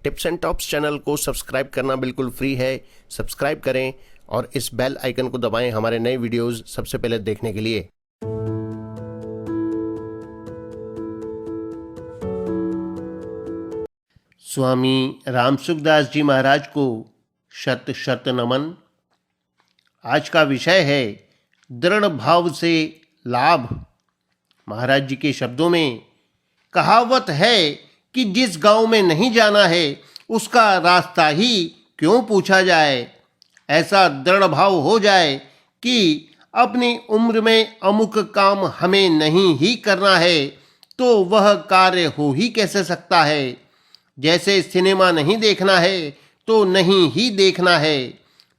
Tips and tops channel को subscribe करना बिल्कुल फ्री है। सब्सक्राइब करें और इस बेल आइकन को दबाएं हमारे नए वीडियोस सबसे पहले देखने के लिए। स्वामी रामसुखदास जी महाराज को शत शत नमन। आज का विषय है दृढ़ भाव से लाभ। महाराज जी के शब्दों में कहावत है कि जिस गांव में नहीं जाना है उसका रास्ता ही क्यों पूछा जाए। ऐसा दृढ़ भाव हो जाए कि अपनी उम्र में अमुक काम हमें नहीं ही करना है तो वह कार्य हो ही कैसे सकता है। जैसे सिनेमा नहीं देखना है तो नहीं ही देखना है,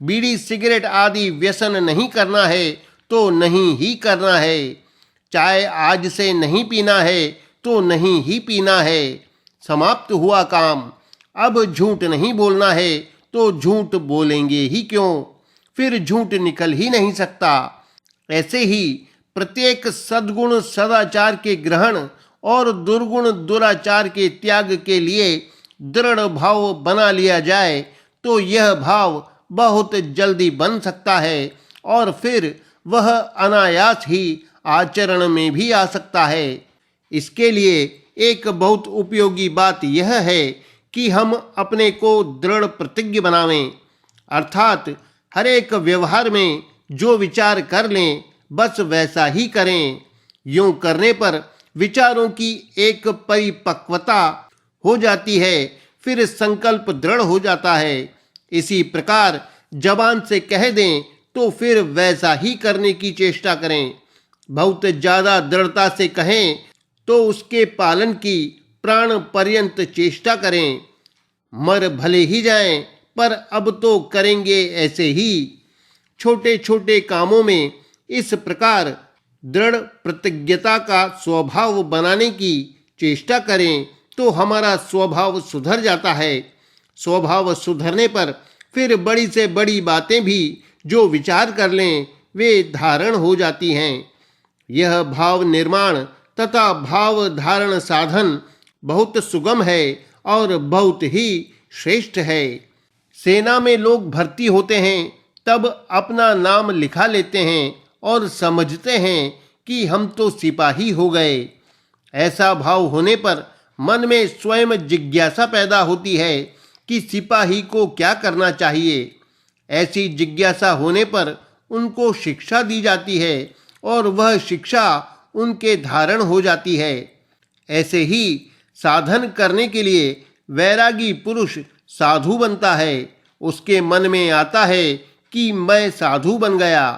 बीड़ी सिगरेट आदि व्यसन नहीं करना है तो नहीं ही करना है, चाय आज से नहीं पीना है तो नहीं ही पीना है। समाप्त हुआ काम। अब झूठ नहीं बोलना है तो झूठ बोलेंगे ही क्यों, फिर झूठ निकल ही नहीं सकता। ऐसे ही प्रत्येक सद्गुण सदाचार के ग्रहण और दुर्गुण दुराचार के त्याग के लिए दृढ़ भाव बना लिया जाए तो यह भाव बहुत जल्दी बन सकता है और फिर वह अनायास ही आचरण में भी आ सकता है। इसके लिए एक बहुत उपयोगी बात यह है कि हम अपने को दृढ़ प्रतिज्ञ बनावें, अर्थात हर एक व्यवहार में जो विचार कर लें बस वैसा ही करें। यूं करने पर विचारों की एक परिपक्वता हो जाती है, फिर संकल्प दृढ़ हो जाता है। इसी प्रकार जबान से कह दें तो फिर वैसा ही करने की चेष्टा करें। बहुत ज़्यादा दृढ़ता से कहें तो उसके पालन की प्राण पर्यंत चेष्टा करें। मर भले ही जाएं पर अब तो करेंगे ऐसे ही। छोटे छोटे कामों में इस प्रकार दृढ़ प्रतिज्ञता का स्वभाव बनाने की चेष्टा करें तो हमारा स्वभाव सुधर जाता है। स्वभाव सुधरने पर फिर बड़ी से बड़ी बातें भी जो विचार कर लें वे धारण हो जाती हैं। यह भाव निर्माण तथा भाव धारण साधन बहुत सुगम है और बहुत ही श्रेष्ठ है। सेना में लोग भर्ती होते हैं तब अपना नाम लिखा लेते हैं और समझते हैं कि हम तो सिपाही हो गए। ऐसा भाव होने पर मन में स्वयं जिज्ञासा पैदा होती है कि सिपाही को क्या करना चाहिए। ऐसी जिज्ञासा होने पर उनको शिक्षा दी जाती है और वह शिक्षा उनके धारण हो जाती है। ऐसे ही साधन करने के लिए वैरागी पुरुष साधु बनता है। उसके मन में आता है कि मैं साधु बन गया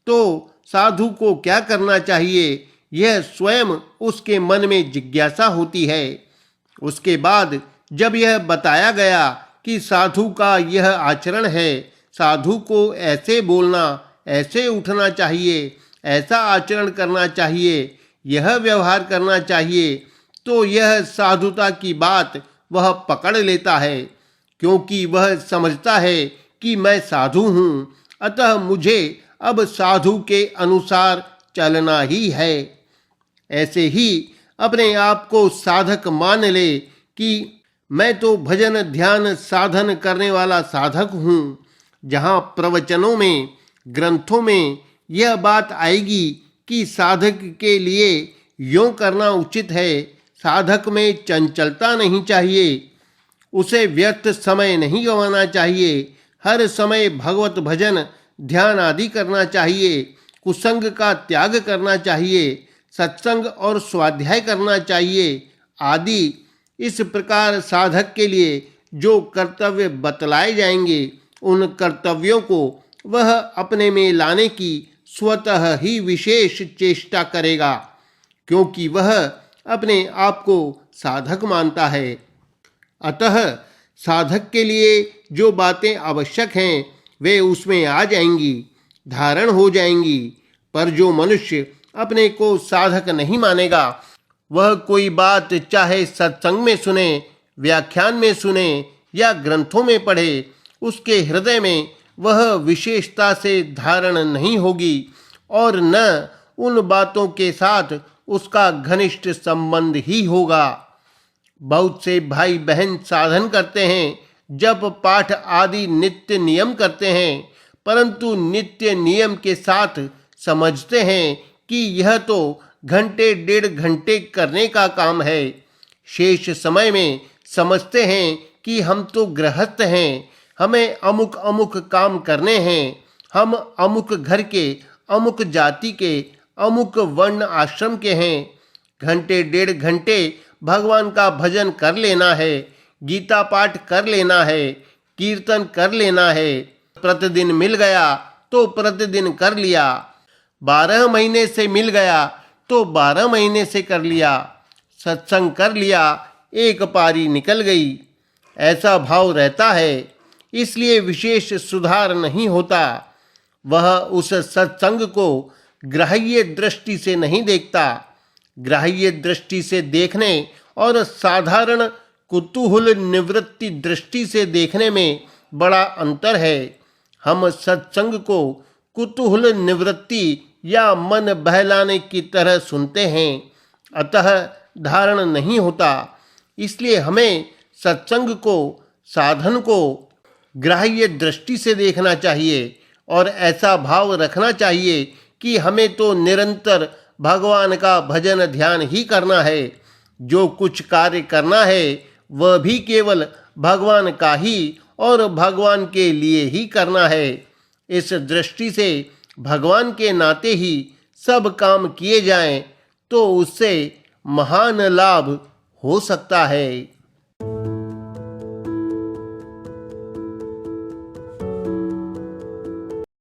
तो साधु को क्या करना चाहिए, यह स्वयं उसके मन में जिज्ञासा होती है। उसके बाद जब यह बताया गया कि साधु का यह आचरण है, साधु को ऐसे बोलना, ऐसे उठना चाहिए, ऐसा आचरण करना चाहिए, यह व्यवहार करना चाहिए, तो यह साधुता की बात वह पकड़ लेता है, क्योंकि वह समझता है कि मैं साधु हूँ, अतः मुझे अब साधु के अनुसार चलना ही है। ऐसे ही अपने आप को साधक मान ले कि मैं तो भजन ध्यान साधन करने वाला साधक हूँ। जहाँ प्रवचनों में ग्रंथों में यह बात आएगी कि साधक के लिए यों करना उचित है, साधक में चंचलता नहीं चाहिए, उसे व्यर्थ समय नहीं गंवाना चाहिए, हर समय भगवत भजन ध्यान आदि करना चाहिए, कुसंग का त्याग करना चाहिए, सत्संग और स्वाध्याय करना चाहिए आदि। इस प्रकार साधक के लिए जो कर्तव्य बतलाए जाएंगे उन कर्तव्यों को वह अपने में लाने की स्वतः ही विशेष चेष्टा करेगा, क्योंकि वह अपने आप को साधक मानता है। अतः साधक के लिए जो बातें आवश्यक हैं वे उसमें आ जाएंगी, धारण हो जाएंगी। पर जो मनुष्य अपने को साधक नहीं मानेगा वह कोई बात चाहे सत्संग में सुने, व्याख्यान में सुने या ग्रंथों में पढ़े, उसके हृदय में वह विशेषता से धारण नहीं होगी और न उन बातों के साथ उसका घनिष्ठ संबंध ही होगा। बहुत से भाई बहन साधन करते हैं, जप पाठ आदि नित्य नियम करते हैं, परंतु नित्य नियम के साथ समझते हैं कि यह तो घंटे डेढ़ घंटे करने का काम है। शेष समय में समझते हैं कि हम तो गृहस्थ हैं, हमें अमुक अमुक काम करने हैं, हम अमुक घर के, अमुक जाति के, अमुक वर्ण आश्रम के हैं। घंटे डेढ़ घंटे भगवान का भजन कर लेना है, गीता पाठ कर लेना है, कीर्तन कर लेना है। प्रतिदिन मिल गया तो प्रतिदिन कर लिया, 12 महीने से मिल गया तो 12 महीने से कर लिया, सत्संग कर लिया, एक पारी निकल गई। ऐसा भाव रहता है, इसलिए विशेष सुधार नहीं होता। वह उस सत्संग को ग्राह्य दृष्टि से नहीं देखता। ग्राह्य दृष्टि से देखने और साधारण कुतूहल निवृत्ति दृष्टि से देखने में बड़ा अंतर है। हम सत्संग को कुतूहल निवृत्ति या मन बहलाने की तरह सुनते हैं, अतः धारण नहीं होता। इसलिए हमें सत्संग को, साधन को ग्राह्य दृष्टि से देखना चाहिए और ऐसा भाव रखना चाहिए कि हमें तो निरंतर भगवान का भजन ध्यान ही करना है। जो कुछ कार्य करना है वह भी केवल भगवान का ही और भगवान के लिए ही करना है। इस दृष्टि से भगवान के नाते ही सब काम किए जाएं तो उससे महान लाभ हो सकता है।